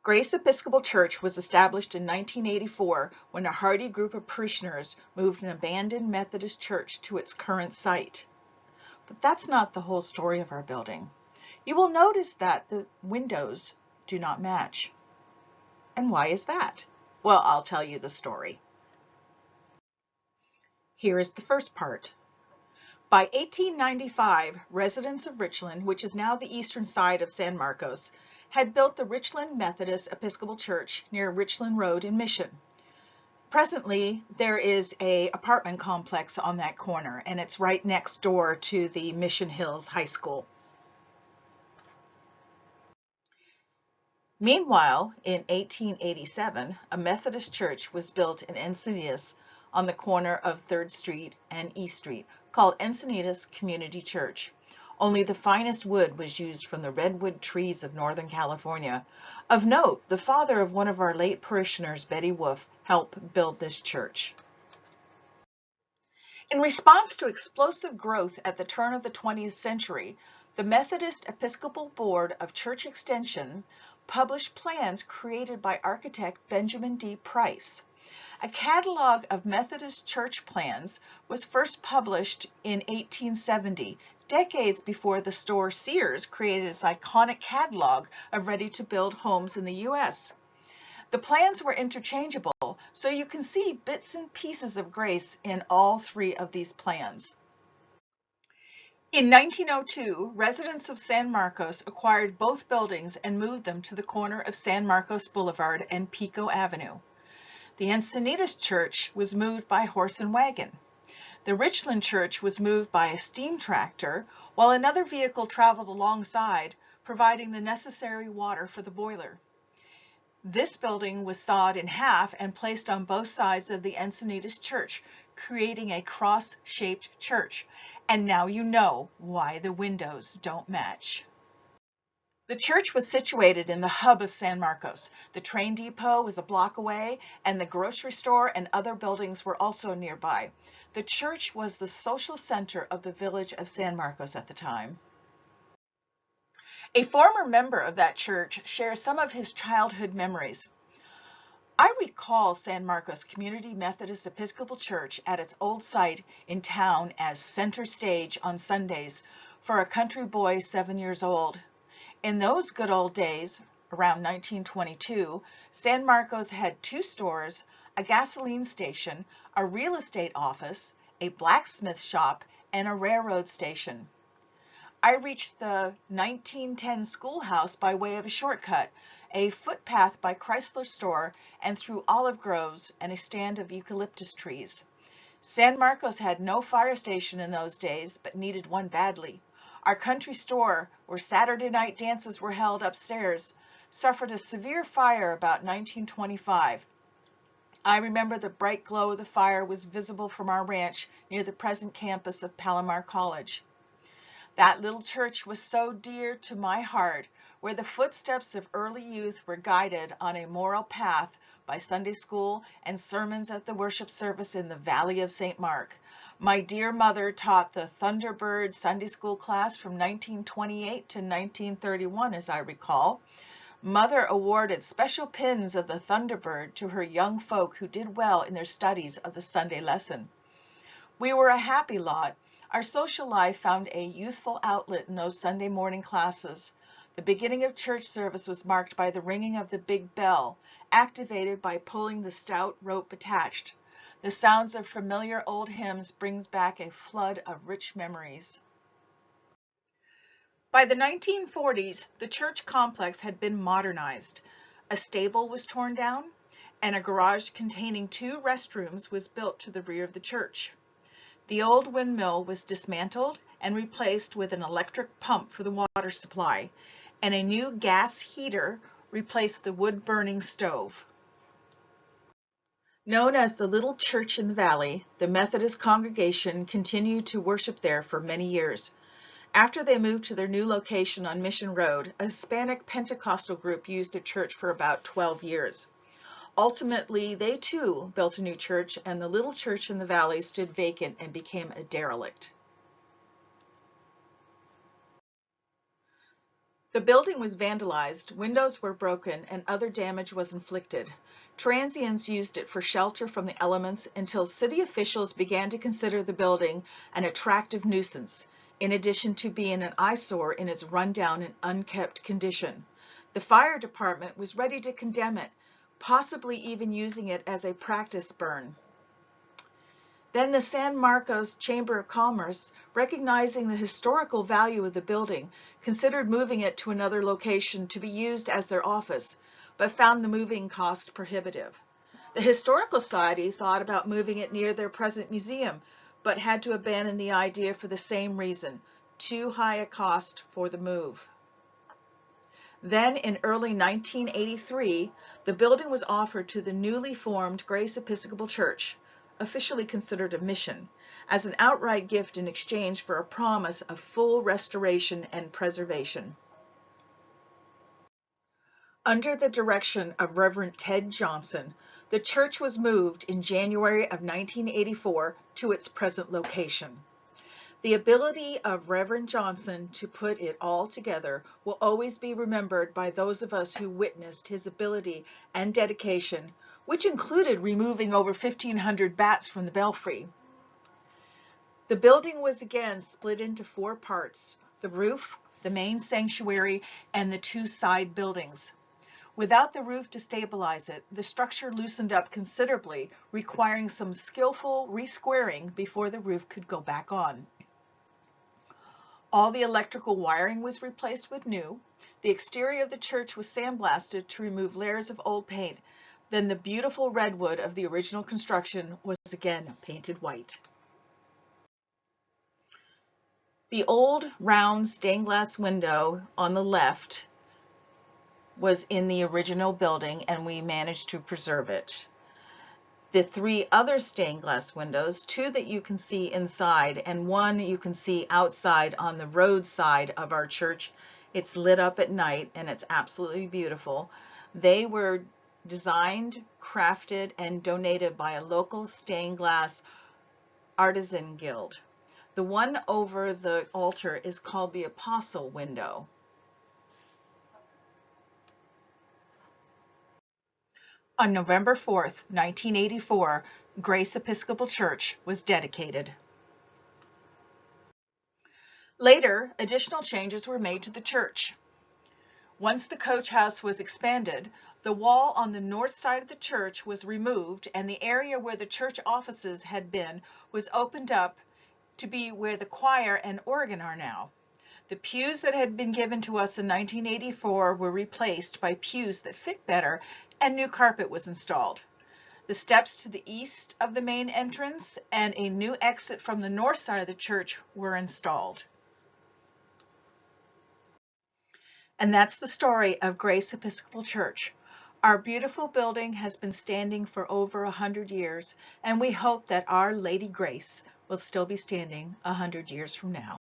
Grace Episcopal Church was established in 1984 when a hardy group of parishioners moved an abandoned Methodist church to its current site. But that's not the whole story of our building. You will notice that the windows do not match. And why is that? Well, I'll tell you the story. Here is the first part. By 1895, residents of Richland, which is now the eastern side of San Marcos, had built the Richland Methodist Episcopal Church near Richland Road in Mission. Presently, there is an apartment complex on that corner, and it's right next door to the Mission Hills High School. Meanwhile, in 1887, a Methodist church was built in Encinitas on the corner of 3rd Street and East Street, called Encinitas Community Church. Only the finest wood was used from the redwood trees of Northern California. Of note, the father of one of our late parishioners, Betty Wolf, helped build this church. In response to explosive growth at the turn of the 20th century, the Methodist Episcopal Board of Church Extension published plans created by architect Benjamin D. Price. A catalog of Methodist church plans was first published in 1870, decades before the store Sears created its iconic catalog of ready-to-build homes in the U.S. The plans were interchangeable, so you can see bits and pieces of Grace in all three of these plans. In 1902, residents of San Marcos acquired both buildings and moved them to the corner of San Marcos Boulevard and Pico Avenue. The Encinitas Church was moved by horse and wagon. The Richland Church was moved by a steam tractor, while another vehicle traveled alongside, providing the necessary water for the boiler. This building was sawed in half and placed on both sides of the Encinitas Church, creating a cross-shaped church. And now you know why the windows don't match. The church was situated in the hub of San Marcos. The train depot was a block away, and the grocery store and other buildings were also nearby. The church was the social center of the village of San Marcos at the time. A former member of that church shares some of his childhood memories. I recall San Marcos Community Methodist Episcopal Church at its old site in town as center stage on Sundays for a country boy 7 years old. In those good old days, around 1922, San Marcos had 2 stores, a gasoline station, a real estate office, a blacksmith shop, and a railroad station. I reached the 1910 schoolhouse by way of a shortcut, a footpath by Chrysler store, and through olive groves and a stand of eucalyptus trees. San Marcos had no fire station in those days, but needed one badly. Our country store, where Saturday night dances were held upstairs, suffered a severe fire about 1925. I remember the bright glow of the fire was visible from our ranch near the present campus of Palomar College. That little church was so dear to my heart, where the footsteps of early youth were guided on a moral path by Sunday school and sermons at the worship service in the Valley of St. Mark. My dear mother taught the Thunderbird Sunday school class from 1928 to 1931, as I recall. Mother awarded special pins of the Thunderbird to her young folk who did well in their studies of the Sunday lesson. We were a happy lot. Our social life found a youthful outlet in those Sunday morning classes. The beginning of church service was marked by the ringing of the big bell, activated by pulling the stout rope attached. The sounds of familiar old hymns brings back a flood of rich memories. By the 1940s, the church complex had been modernized. A stable was torn down, and a garage containing 2 restrooms was built to the rear of the church. The old windmill was dismantled and replaced with an electric pump for the water supply, and a new gas heater replaced the wood-burning stove. Known as the Little Church in the Valley, the Methodist congregation continued to worship there for many years. After they moved to their new location on Mission Road, a Hispanic Pentecostal group used the church for about 12 years. Ultimately, they too built a new church, and the Little Church in the Valley stood vacant and became a derelict. The building was vandalized, windows were broken, and other damage was inflicted. Transients used it for shelter from the elements until city officials began to consider the building an attractive nuisance, in addition to being an eyesore in its rundown and unkept condition. The fire department was ready to condemn it, possibly even using it as a practice burn. Then the San Marcos Chamber of Commerce, recognizing the historical value of the building, considered moving it to another location to be used as their office, but found the moving cost prohibitive. The Historical Society thought about moving it near their present museum, but had to abandon the idea for the same reason, too high a cost for the move. Then in early 1983, the building was offered to the newly formed Grace Episcopal Church, officially considered a mission, as an outright gift in exchange for a promise of full restoration and preservation. Under the direction of Reverend Ted Johnson, the church was moved in January of 1984 to its present location. The ability of Reverend Johnson to put it all together will always be remembered by those of us who witnessed his ability and dedication, which included removing over 1,500 bats from the belfry. The building was again split into 4 parts: the roof, the main sanctuary, and the 2 side buildings. Without the roof to stabilize it, the structure loosened up considerably, requiring some skillful resquaring before the roof could go back on. All the electrical wiring was replaced with new. The exterior of the church was sandblasted to remove layers of old paint. Then the beautiful redwood of the original construction was again painted white. The old round stained glass window on the left was in the original building, and we managed to preserve it. The 3 other stained glass windows, 2 that you can see inside and 1 you can see outside on the road side of our church. It's lit up at night and it's absolutely beautiful. They were designed, crafted, and donated by a local stained glass artisan guild. The one over the altar is called the Apostle window. On November 4th, 1984, Grace Episcopal Church was dedicated. Later, additional changes were made to the church. Once the coach house was expanded, the wall on the north side of the church was removed, and the area where the church offices had been was opened up to be where the choir and organ are now. The pews that had been given to us in 1984 were replaced by pews that fit better, and new carpet was installed. The steps to the east of the main entrance and a new exit from the north side of the church were installed. And that's the story of Grace Episcopal Church. Our beautiful building has been standing for over 100 years, and we hope that Our Lady Grace will still be standing 100 years from now.